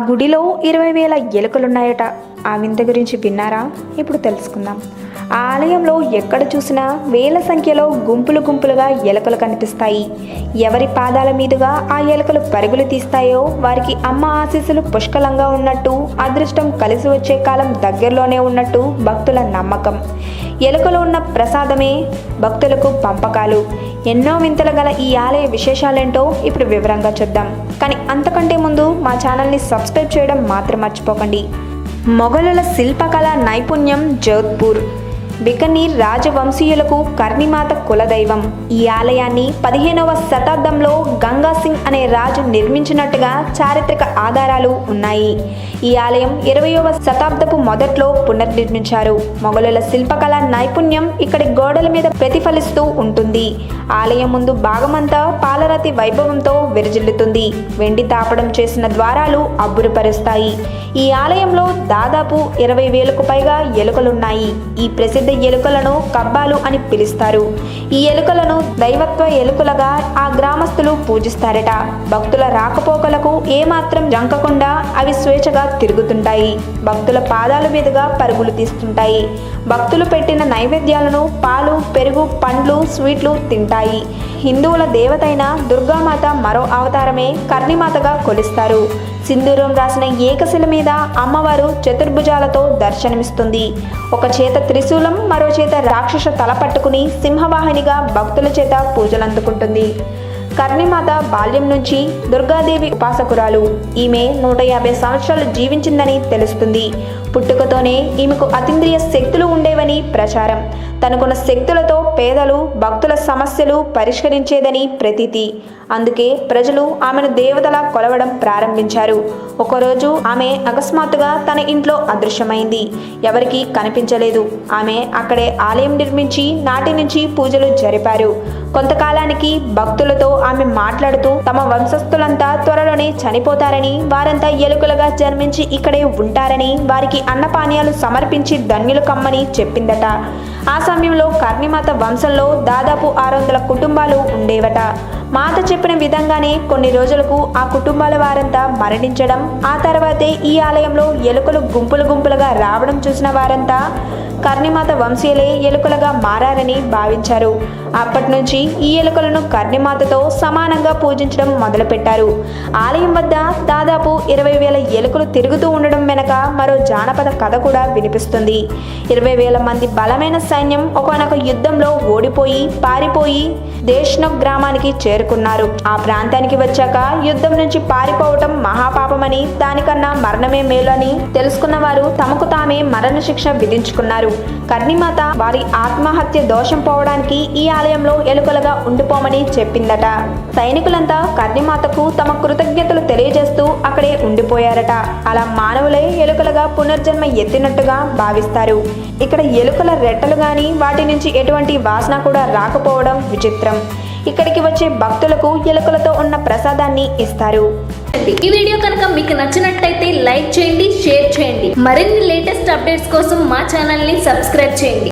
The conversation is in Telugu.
గుడిలో 20,000 ఎలుకలున్నాయట. ఆ వింత గురించి విన్నారా? ఇప్పుడు తెలుసుకుందాం. ఆ ఆలయంలో ఎక్కడ చూసినా వేల సంఖ్యలో గుంపులు గుంపులుగా ఎలుకలు కనిపిస్తాయి. ఎవరి పాదాల మీదుగా ఆ ఎలుకలు పరుగులు తీస్తాయో వారికి అమ్మ ఆశీస్సులు పుష్కలంగా ఉన్నట్టు, అదృష్టం కలిసి వచ్చే కాలం దగ్గరలోనే ఉన్నట్టు భక్తుల నమ్మకం. ఎలుకలు ఉన్న ప్రసాదమే భక్తులకు పంపకాలు. ఎన్నో వింతలు గల ఈ ఆలయ విశేషాలేంటో ఇప్పుడు వివరంగా చూద్దాం. కానీ అంతకంటే ముందు మా ఛానల్ని సబ్స్క్రైబ్ చేయడం మాత్రం మర్చిపోకండి. మొఘలుల శిల్పకళా నైపుణ్యం. జోధ్పూర్ బికనీర్ రాజవంశీయులకు కర్ణిమాత కులదైవం. ఈ ఆలయాన్ని 15వ శతాబ్దంలో గంగా సింగ్ అనే రాజు నిర్మించినట్టుగా చారిత్రక ఆధారాలు ఉన్నాయి. ఈ ఆలయం 20వ శతాబ్దపు మొదట్లో పునర్నిర్మించారు. మొఘలుల శిల్పకళా నైపుణ్యం ఇక్కడి గోడల మీద ప్రతిఫలిస్తూ ఉంటుంది. ఆలయం ముందు భాగమంతా పాలరాతి వైభవంతో విరజిల్లుతుంది. వెండి తాపడం చేసిన ద్వారాలు అబ్బురుపరుస్తాయి. ఈ ఆలయంలో దాదాపు 20,000కు పైగా ఎలుకలున్నాయి. ఈ ప్రసిద్ధ ఎలుకలను కబ్బాలు అని పిలుస్తారు. ఈ ఎలుకలను దైవత్వ ఎలుకలుగా ఆ గ్రామస్తులు పూజిస్తారట. భక్తుల రాకపోకలకు ఏమాత్రం జంకకుండా అవి స్వేచ్ఛగా తిరుగుతుంటాయి. భక్తుల పాదాల మీదుగా పరుగులు తీస్తుంటాయి. భక్తులు పెట్టిన నైవేద్యాలను పాలు, పెరుగు, పండ్లు, స్వీట్లు తింటాయి. హిందువుల దేవతైన దుర్గామాత మరో అవతారమే కర్ణిమాతగా కొలుస్తారు. సింధూరం రాసిన ఏకశిల మీద అమ్మవారు చతుర్భుజాలతో దర్శనమిస్తుంది. ఒక చేత త్రిశూలం, మరో చేత రాక్షస తల పట్టుకుని సింహవాహినిగా భక్తుల చేత పూజలందుకుంటుంది. కర్ణిమాత బాల్యం నుంచి దుర్గాదేవి ఉపాసకురాలు. ఈమె 150 సంవత్సరాలు జీవించిందని తెలుస్తుంది. పుట్టుకతోనే ఈమెకు అతీంద్రియ శక్తులు ఉండేవని ప్రచారం. తనకున్న శక్తులతో పేదలు, భక్తుల సమస్యలు పరిష్కరించేదని ప్రతీతి. అందుకే ప్రజలు ఆమెను దేవతలా కొలవడం ప్రారంభించారు. ఒకరోజు ఆమె అకస్మాత్తుగా తన ఇంట్లో అదృశ్యమైంది. ఎవరికీ కనిపించలేదు. ఆమె అక్కడే ఆలయం నిర్మించి నాటి నుంచి పూజలు జరిపారు. కొంతకాలానికి భక్తులతో ఆమె మాట్లాడుతూ తమ వంశస్థులంతా త్వరలోనే చనిపోతారని, వారంతా ఎలుకలుగా జన్మించి ఇక్కడే ఉంటారని, వారికి అన్నపానీయాలు సమర్పించి ధన్యులు కమ్మని చెప్పిందట. ఆ సమయంలో కర్ణిమాత వంశంలో దాదాపు 600 కుటుంబాలు ఉండేవట. మాత చెప్పిన విధంగానే కొన్ని రోజులకు ఆ కుటుంబాల వారంతా మరణించడం, ఆ తర్వాతే ఈ ఆలయంలో ఎలుకలు గుంపులు గుంపులుగా రావడం చూసిన వారంతా కర్ణిమాత వంశీయులే ఎలుకలుగా మారారని భావించారు. అప్పటి నుంచి ఈ ఎలుకలను కర్ణిమాతతో సమానంగా పూజించడం మొదలుపెట్టారు. ఆలయం వద్ద దాదాపు 20,000 ఎలుకలు తిరుగుతూ ఉండడం వెనక మరో జానపద కథ కూడా వినిపిస్తుంది. 20,000 మంది బలమైన సైన్యం ఒకనొక యుద్ధంలో ఓడిపోయి పారిపోయి దేశ్నోక్ గ్రామానికి చేరుకున్నారు. ఆ ప్రాంతానికి వచ్చాక యుద్ధం నుంచి పారిపోవటం మహాపాపమని, దానికన్నా మరణమే మేలు అని తెలుసుకున్న వారు తమకు తామే మరణశిక్ష విధించుకున్నారు. కర్ణిమాత వారి ఆత్మహత్య దోషం పోవడానికి ఈ ఆలయంలో ఎలుకలుగా ఉండిపోమని చెప్పిందట. సైనికులంతా కర్ణిమాతకు తమ కృతజ్ఞతలు తెలియజేస్తూ అక్కడే ఉండిపోయారట. అలా మానవులే ఎలుకలుగా పునర్జన్మ ఎత్తినట్టుగా భావిస్తారు. ఇక్కడ ఎలుకల రెట్టలు గాని, వాటి నుంచి ఎటువంటి వాసన కూడా రాకపోవడం విచిత్రం. ఇక్కడికి వచ్చే భక్తులకు ఎలుకలతో ఉన్న ప్రసాదాన్ని ఇస్తారు. ఈ వీడియో కనుక మీకు నచ్చినట్టయితే లైక్ చేయండి, షేర్ చేయండి. మరిన్ని లేటెస్ట్ అప్డేట్స్ కోసం మా ఛానల్ని సబ్స్క్రైబ్ చేయండి.